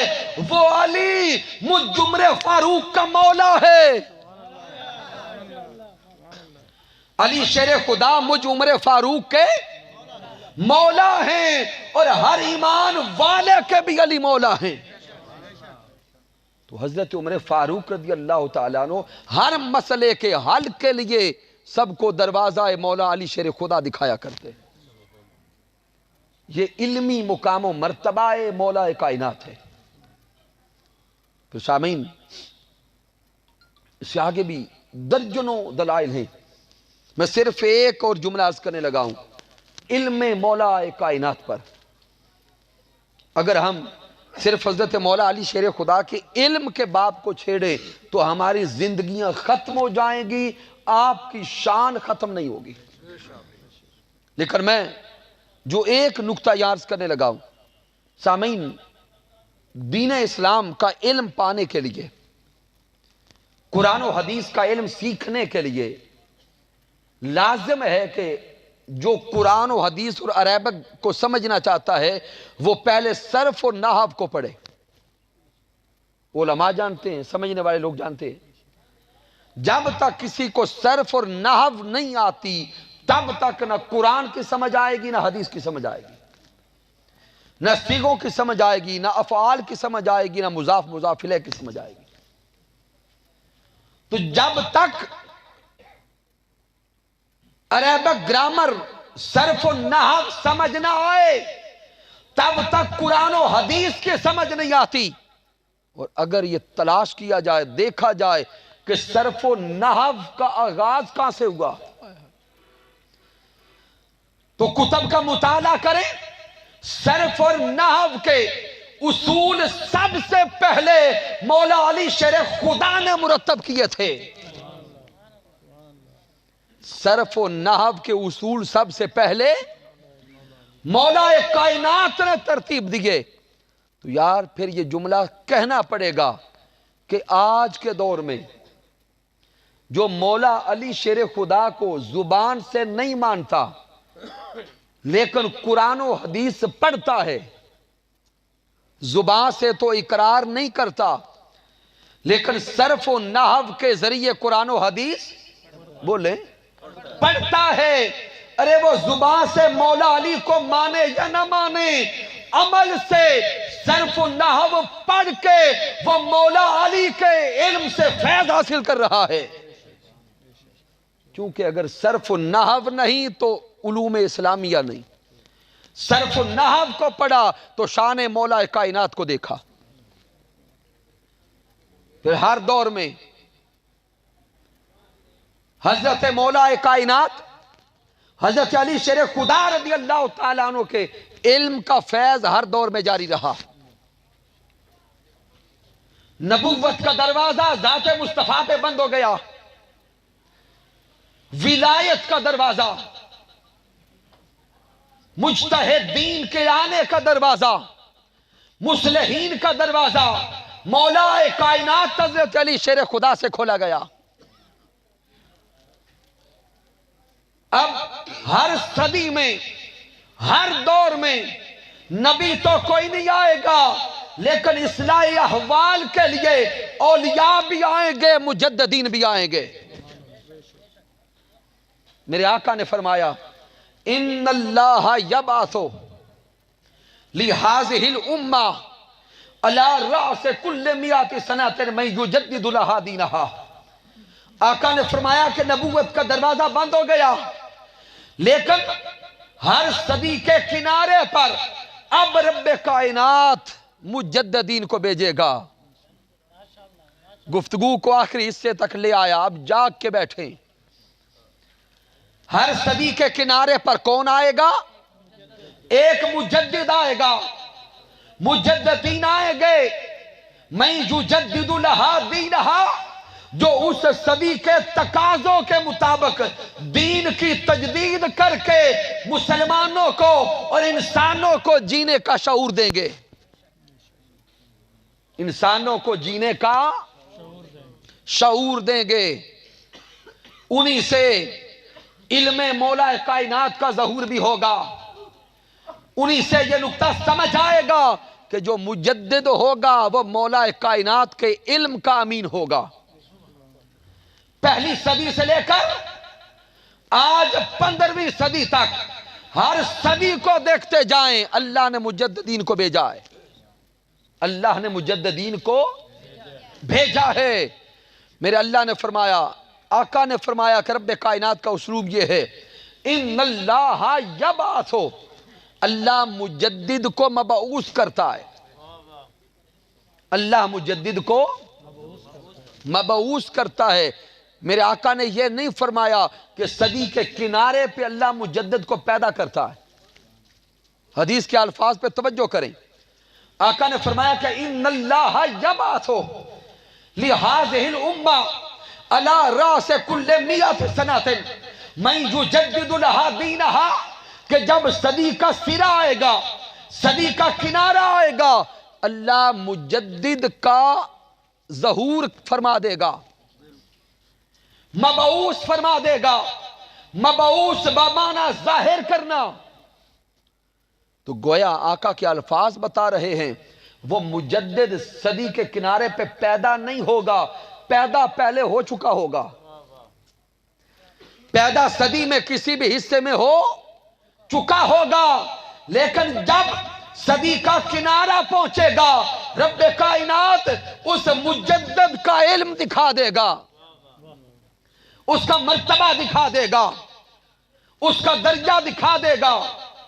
وہ علی مجھ عمر فاروق کا مولا ہے. علی شیر خدا مجھ عمر فاروق کے مولا ہیں اور ہر ایمان والے کے بھی علی مولا ہیں. تو حضرت عمر فاروق رضی اللہ تعالیٰ عنہ ہر مسئلے کے حل کے لیے سب کو دروازہ مولا علی شیر خدا دکھایا کرتے. یہ علمی مقام و مرتبہ مولا کائنات ہے. تو سامعین اس سے آگے بھی درجنوں دلائل ہیں. میں صرف ایک اور جملہ عرض کرنے لگا ہوں علم مولا کائنات پر. اگر ہم صرف حضرت مولا علی شیر خدا کے علم کے باب کو چھیڑے تو ہماری زندگیاں ختم ہو جائیں گی، آپ کی شان ختم نہیں ہوگی. لیکن میں جو ایک نقطہ عرض کرنے لگا ہوں سامعین، دین اسلام کا علم پانے کے لیے، قرآن و حدیث کا علم سیکھنے کے لیے لازم ہے کہ جو قرآن و حدیث اور عربک کو سمجھنا چاہتا ہے وہ پہلے صرف اور نحو کو پڑھے. علماء جانتے ہیں، سمجھنے والے لوگ جانتے ہیں. جب تک کسی کو صرف اور نحو نہیں آتی تب تک نہ قرآن کی سمجھ آئے گی نہ حدیث کی سمجھ آئے گی، نہ صیغوں کی سمجھ آئے گی، نہ افعال کی سمجھ آئے گی، نہ مضاف مضاف الیہ کی سمجھ آئے گی. تو جب تک عربک گرامر صرف و نحو سمجھ نہ آئے تب تک قرآن و حدیث کی سمجھ نہیں آتی. اور اگر یہ تلاش کیا جائے، دیکھا جائے کہ صرف و نحو کا آغاز کہاں سے ہوا، تو کتب کا مطالعہ کریں. صرف اور نحو کے اصول سب سے پہلے مولا علی شیر خدا نے مرتب کیے تھے. صرف و نحو کے اصول سب سے پہلے مولا کائنات نے ترتیب دیے. تو یار پھر یہ جملہ کہنا پڑے گا کہ آج کے دور میں جو مولا علی شیر خدا کو زبان سے نہیں مانتا لیکن قرآن و حدیث پڑھتا ہے، زبان سے تو اقرار نہیں کرتا لیکن صرف و نحو کے ذریعے قرآن و حدیث بولے پڑھتا ہے. ارے وہ زبان سے مولا علی کو مانے یا نہ مانے، عمل سے صرف و نحو پڑھ کے وہ مولا علی کے علم سے فیض حاصل کر رہا ہے. کیونکہ اگر صرف و نحو نہیں تو علوم اسلامیہ نہیں. صرف و نحو کو پڑھا تو شان مولا کائنات کو دیکھا. پھر ہر دور میں حضرت مولا کائنات حضرت علی شیر خدا رضی اللہ تعالیٰ عنہ کے علم کا فیض ہر دور میں جاری رہا. نبوت کا دروازہ ذات مصطفیٰ پہ بند ہو گیا. ولایت کا دروازہ، مجتہدین کے آنے کا دروازہ، مصلحین کا دروازہ، مولا کائنات حضرت علی شیر خدا سے کھولا گیا. اب ہر صدی میں ہر دور میں نبی تو کوئی نہیں آئے گا، لیکن اصلاح احوال کے لیے اولیاء بھی آئیں گے، مجددین بھی آئیں گے. میرے آقا نے فرمایا ان اللہ یبعث لہذہ الامہ علی رأس کل مئات سنۃ من یجدد لہا دینہا. آقا نے فرمایا کہ نبوت کا دروازہ بند ہو گیا، لیکن ہر صدی کے کنارے پر اب رب کائنات مجددین کو بھیجے گا. گفتگو کو آخری حصے تک لے آیا، اب جاگ کے بیٹھیں. ہر صدی کے کنارے پر کون آئے گا؟ ایک مجدد آئے گا، مجددین آئیں گے. من یجدد لہا دینہا، جو اس صدی کے تقاضوں کے مطابق دین کی تجدید کر کے مسلمانوں کو اور انسانوں کو جینے کا شعور دیں گے. انسانوں کو جینے کا شعور دیں گے. انہی سے علم مولا کائنات کا ظہور بھی ہوگا. انہی سے یہ نقطہ سمجھ آئے گا کہ جو مجدد ہوگا وہ مولا کائنات کے علم کا امین ہوگا. پہلی صدی سے لے کر آج 15ویں صدی تک ہر صدی کو دیکھتے جائیں، اللہ نے مجددین کو بھیجا ہے. اللہ نے مجددین کو بھیجا ہے. میرے اللہ نے فرمایا، آقا نے فرمایا کہ رب کائنات کا اسلوب یہ ہے ان اللہ یبعث، اللہ مجدد کو مبعوث کرتا ہے. اللہ مجدد کو مبعوث کرتا ہے. میرے آقا نے یہ نہیں فرمایا کہ صدی کے کنارے پہ اللہ مجدد کو پیدا کرتا ہے. حدیث کے الفاظ پہ توجہ کریں. آقا نے فرمایا کہ ان اللہ یبعث لہذہ الامہ علی رأس کل مئات سنۃ من یجدد لہا دینہا، کہ جب صدی کا سرا آئے گا، صدی کا کنارہ آئے گا، اللہ مجدد کا ظہور فرما دے گا، مبعوث فرما دے گا. مبعوث بمعنی ظاہر کرنا. تو گویا آقا کے الفاظ بتا رہے ہیں وہ مجدد صدی کے کنارے پہ پیدا نہیں ہوگا، پیدا پہلے ہو چکا ہوگا. پیدا صدی میں کسی بھی حصے میں ہو چکا ہوگا، لیکن جب صدی کا کنارہ پہنچے گا رب کائنات اس مجدد کا علم دکھا دے گا، اس کا مرتبہ دکھا دے گا، اس کا درجہ دکھا دے گا.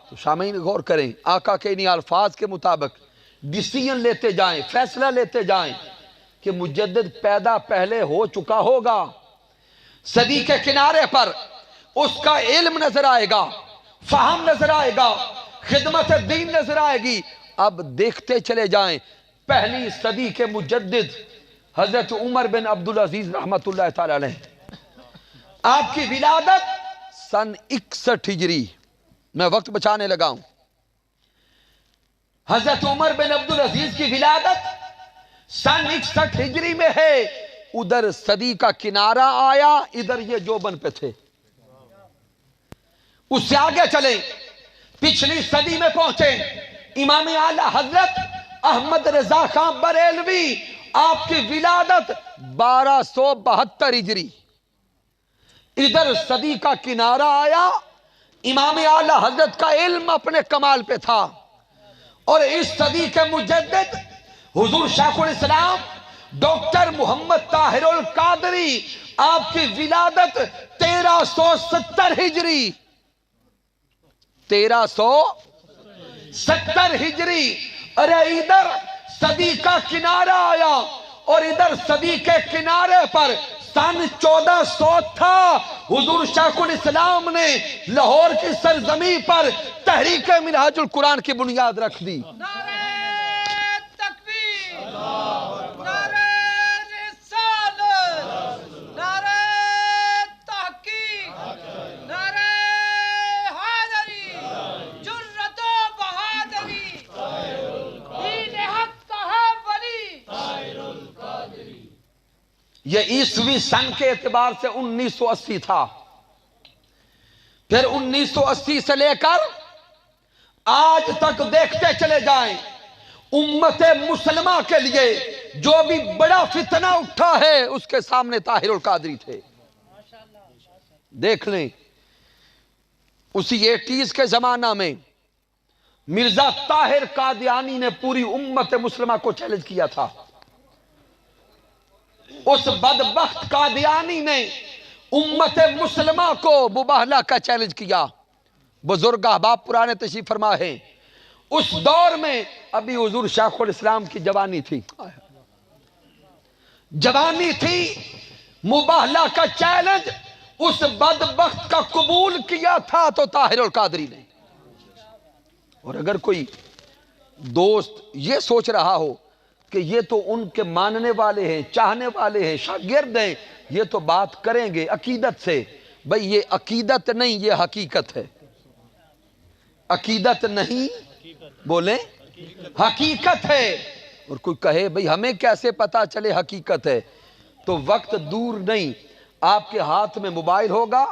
تو سامعین غور کریں، آقا کے انہی الفاظ کے مطابق ڈیسیژن لیتے جائیں، فیصلہ لیتے جائیں کہ مجدد پیدا پہلے ہو چکا ہوگا. صدی کے کنارے پر اس کا علم نظر آئے گا، فہم نظر آئے گا، خدمت دین نظر آئے گی. اب دیکھتے چلے جائیں، پہلی صدی کے مجدد حضرت عمر بن عبدالعزیز رحمت اللہ تعالی علیہ، آپ کی ولادت سن 61 ہجری. میں وقت بچانے لگا ہوں. حضرت عمر بن عبدالعزیز کی ولادت سن 61 ہجری میں ہے. ادھر صدی کا کنارہ آیا، ادھر یہ جوبن پہ تھے. اس سے آگے چلیں، پچھلی صدی میں پہنچے، امام اعلی حضرت احمد رضا خان بریلوی، آپ کی ولادت 1272 ہجری. ادھر صدی کا کنارہ آیا، امام اعلی حضرت کا علم اپنے کمال پہ تھا، اور اس صدی کے مجدد حضور شیخ الاسلام ڈاکٹر محمد طاہر القادری، آپ کی ولادت 1370 ہجری. 1370 ہجری. ارے ادھر صدی کا کنارہ آیا اور ادھر صدی کے کنارے پر سن 1400 تھا. حضور شیخ الاسلام نے لاہور کی سرزمین پر تحریک منہاج القرآن کی بنیاد رکھ دی. نعرہ تکبیر، نعرہ رسالت، نعرہ تحقیق، نعرہ حیدری، جرأت و بہادری، دین حق کا ہے ولی، یہ عیسوی سن کے اعتبار سے 1980 تھا. پھر 1980 سے لے کر آج تک دیکھتے چلے جائیں، امت مسلمہ کے لیے جو بھی بڑا فتنہ اٹھا ہے اس کے سامنے طاہر القادری تھے. دیکھ لیں، اسی 80s کے زمانہ میں مرزا طاہر قادیانی نے پوری امت مسلمہ کو چیلنج کیا تھا. اس بدبخت قادیانی نے امت مسلمہ کو مباہلہ کا چیلنج کیا. بزرگ احباب پرانے تشریف فرما ہے، اس دور میں ابھی حضور شیخ الاسلام کی جوانی تھی، مباہلہ کا چیلنج اس بدبخت کا قبول کیا تھا تو طاہر القادری نے. اور اگر کوئی دوست یہ سوچ رہا ہو کہ یہ تو ان کے ماننے والے ہیں، چاہنے والے ہیں، شاگرد ہیں، یہ تو بات کریں گے عقیدت سے، بھئی یہ عقیدت نہیں، یہ حقیقت ہے. عقیدت نہیں، بولیں حقیقت ہے. اور کوئی کہے بھئی ہمیں کیسے پتا چلے حقیقت ہے، تو وقت دور نہیں، آپ کے ہاتھ میں موبائل ہوگا،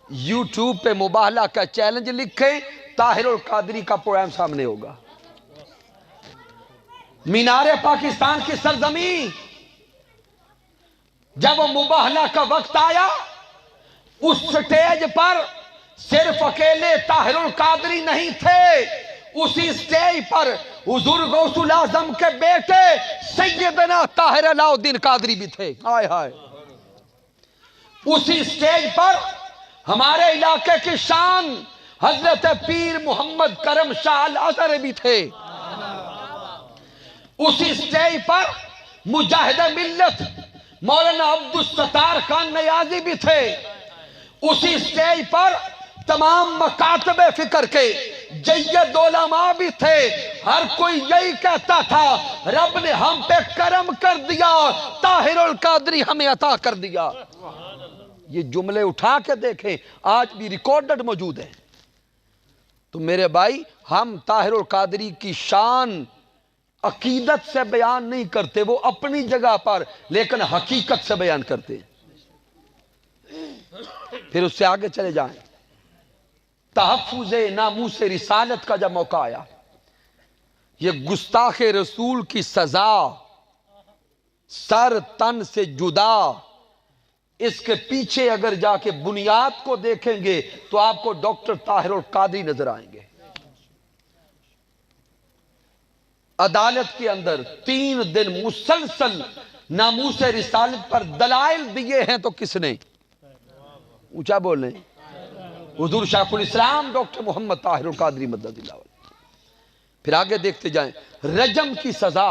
یوٹیوب پہ مباہلہ کا چیلنج لکھیں، طاہر القادری کا پروگرام سامنے ہوگا. مینار پاکستان کی سرزمین، جب وہ مباہلہ کا وقت آیا، اس سٹیج پر صرف اکیلے طاہر القادری نہیں تھے، اسی سٹیج پر حضور غوث الاعظم کے بیٹے سیدنا طاہر علاء الدین قادری بھی تھے. ہائے ہائے. اسی سٹیج پر ہمارے علاقے کی شان حضرت پیر محمد کرم شاہ الازہر بھی تھے. اسی سٹیج پر مجاہد ملت مولانا عبدالستار خان نیازی بھی تھے. اسی سٹیج پر تمام مکاتب فکر کے جید علماء بھی تھے. ہر کوئی یہی کہتا تھا رب نے ہم پہ کرم کر دیا، طاہر القادری ہمیں عطا کر دیا. یہ جملے اٹھا کے دیکھیں، آج بھی ریکارڈڈ موجود ہیں. تو میرے بھائی، ہم طاہر القادری کی شان عقیدت سے بیان نہیں کرتے، وہ اپنی جگہ پر، لیکن حقیقت سے بیان کرتے ہیں. پھر اس سے آگے چلے جائیں. تحفظ ناموس رسالت کا جب موقع آیا، یہ گستاخ رسول کی سزا سر تن سے جدا، اس کے پیچھے اگر جا کے بنیاد کو دیکھیں گے تو آپ کو ڈاکٹر طاہر القادری نظر آئیں گے. عدالت کے اندر 3 دن مسلسل ناموس رسالت پر دلائل دیے ہیں تو کس نے؟ اونچا بولیں. حضور شیخ الاسلام ڈاکٹر محمد طاہر القادری مدد اللہ علیہ. پھر آگے دیکھتے جائیں. رجم کی سزا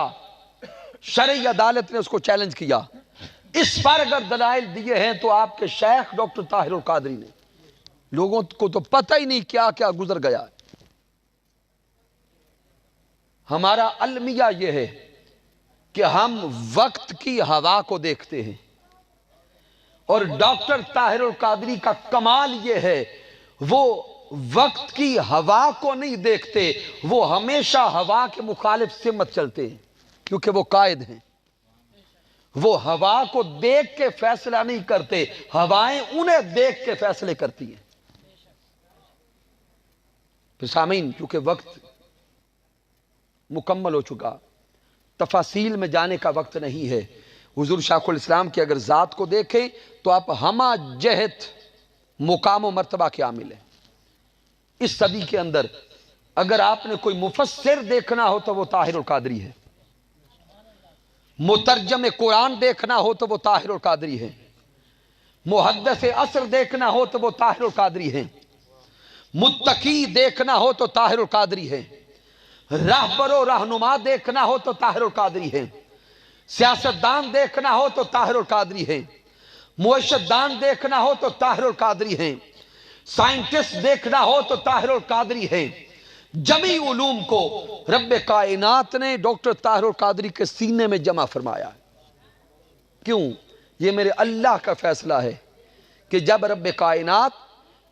شرعی عدالت نے اس کو چیلنج کیا، اس پر اگر دلائل دیے ہیں تو آپ کے شیخ ڈاکٹر طاہر القادری نے. لوگوں کو تو پتہ ہی نہیں کیا کیا گزر گیا ہے. ہمارا المیہ یہ ہے کہ ہم وقت کی ہوا کو دیکھتے ہیں، اور ڈاکٹر طاہر القادری کا کمال یہ ہے وہ وقت کی ہوا کو نہیں دیکھتے، وہ ہمیشہ ہوا کے مخالف سمت چلتے ہیں، کیونکہ وہ قائد ہیں. وہ ہوا کو دیکھ کے فیصلہ نہیں کرتے، ہوائیں انہیں دیکھ کے فیصلے کرتی ہیں. پھر سامعین، کیونکہ وقت مکمل ہو چکا، تفاصیل میں جانے کا وقت نہیں ہے. حضور شیخ الاسلام کی اگر ذات کو دیکھیں تو آپ ہمہ جہت مقام و مرتبہ کے عامل ہیں. اس صدی کے اندر اگر آپ نے کوئی مفسر دیکھنا ہو تو وہ طاہر القادری ہے، مترجم قرآن دیکھنا ہو تو وہ طاہر القادری ہے، محدث عصر دیکھنا ہو تو وہ طاہر القادری ہیں، متقی دیکھنا ہو تو طاہر القادری ہے، رہبر و رہنما دیکھنا ہو تو طاہر القادری ہے، سیاستدان دیکھنا ہو تو طاہر القادری ہے، معاشرتدان دیکھنا ہو تو طاہر القادری ہیں، سائنٹسٹ دیکھنا ہو تو طاہر القادری ہیں. جمی علوم کو رب کائنات نے ڈاکٹر طاہر القادری کے سینے میں جمع فرمایا. کیوں؟ یہ میرے اللہ کا فیصلہ ہے کہ جب رب کائنات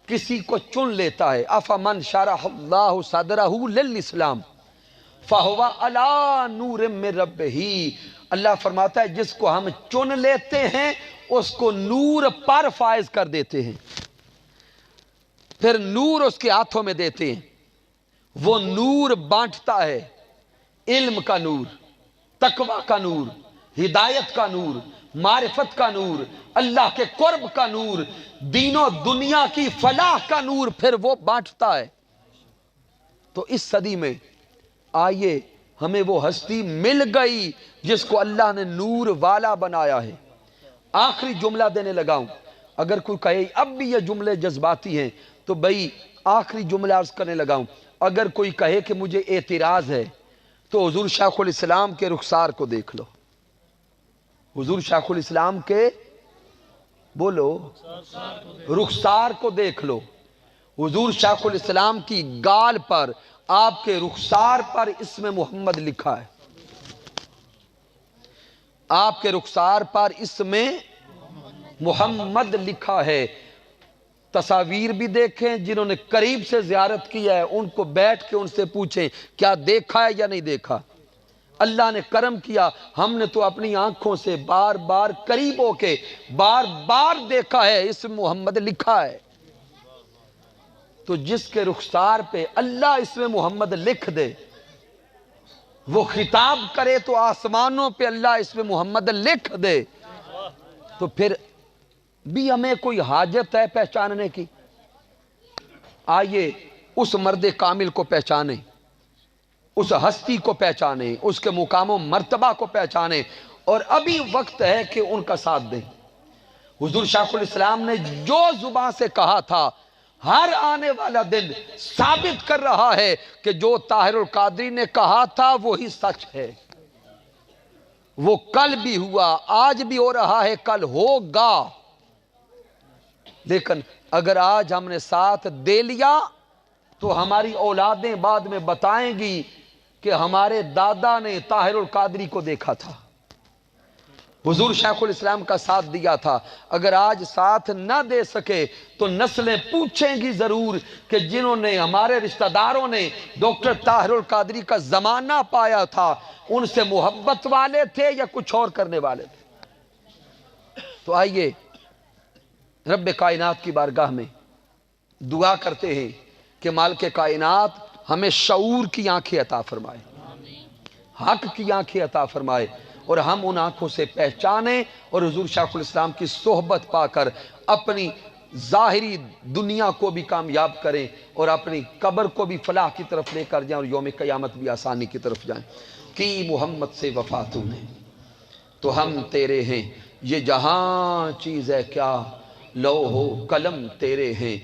کسی کو چن لیتا ہے، افمن شرح اللہ صدرہ للاسلام، فہوا علی نور من ربہ، اللہ فرماتا ہے جس کو ہم چن لیتے ہیں اس کو نور پر فائز کر دیتے ہیں، پھر نور اس کے ہاتھوں میں دیتے ہیں، وہ نور بانٹتا ہے، علم کا نور، تقوی کا نور، ہدایت کا نور، معرفت کا نور، اللہ کے قرب کا نور، دین و دنیا کی فلاح کا نور، پھر وہ بانٹتا ہے۔ تو اس صدی میں آئیے ہمیں وہ ہستی مل گئی جس کو اللہ نے نور والا بنایا ہے۔ آخری جملہ دینے لگا ہوں، اگر کوئی کہے اب بھی یہ جملے جذباتی ہیں تو بھئی آخری جملہ عرض کرنے لگا ہوں، اگر کوئی کہے کہ مجھے اعتراض ہے تو حضور شیخ الاسلام کے رخسار کو دیکھ لو، حضور شیخ الاسلام کے بولو رخسار کو دیکھ لو، حضور شیخ الاسلام کی گال پر، آپ کے رخسار پر اسم محمد لکھا ہے، آپ کے رخسار پر اسم محمد لکھا ہے۔ تصاویر بھی دیکھیں، جنہوں نے قریب سے زیارت کی ہے ان کو بیٹھ کے ان سے پوچھیں کیا دیکھا ہے یا نہیں دیکھا۔ اللہ نے کرم کیا، ہم نے تو اپنی آنکھوں سے بار بار قریب ہو کے بار بار دیکھا ہے، اسم محمد لکھا ہے۔ تو جس کے رخسار پہ اللہ اسم محمد لکھ دے، وہ خطاب کرے تو آسمانوں پہ اللہ اسم محمد لکھ دے، تو پھر بھی ہمیں کوئی حاجت ہے پہچاننے کی؟ آئیے اس مرد کامل کو پہچانیں، اس ہستی کو پہچانیں، اس کے مقام و مرتبہ کو پہچانیں، اور ابھی وقت ہے کہ ان کا ساتھ دیں۔ حضور شیخ الاسلام نے جو زبان سے کہا تھا، ہر آنے والا دن ثابت کر رہا ہے کہ جو طاہر القادری نے کہا تھا وہی سچ ہے، وہ کل بھی ہوا، آج بھی ہو رہا ہے، کل ہوگا۔ لیکن اگر آج ہم نے ساتھ دے لیا تو ہماری اولادیں بعد میں بتائیں گی کہ ہمارے دادا نے طاہر القادری کو دیکھا تھا، حضور شیخ الاسلام کا ساتھ دیا تھا۔ اگر آج ساتھ نہ دے سکے تو نسلیں پوچھیں گی ضرور کہ جنہوں نے، ہمارے رشتہ داروں نے ڈاکٹر طاہر القادری کا زمانہ پایا تھا، ان سے محبت والے تھے یا کچھ اور کرنے والے تھے؟ تو آئیے رب کائنات کی بارگاہ میں دعا کرتے ہیں کہ مالک کائنات ہمیں شعور کی آنکھیں عطا فرمائے، حق کی آنکھیں عطا فرمائے، اور ہم ان آنکھوں سے پہچانیں اور حضور شیخ الاسلام کی صحبت پا کر اپنی ظاہری دنیا کو بھی کامیاب کریں اور اپنی قبر کو بھی فلاح کی طرف لے کر جائیں اور یوم قیامت بھی آسانی کی طرف جائیں۔ کی محمد سے وفا تو نے تو ہم تیرے ہیں، یہ جہاں چیز ہے کیا، لوح و قلم تیرے ہیں۔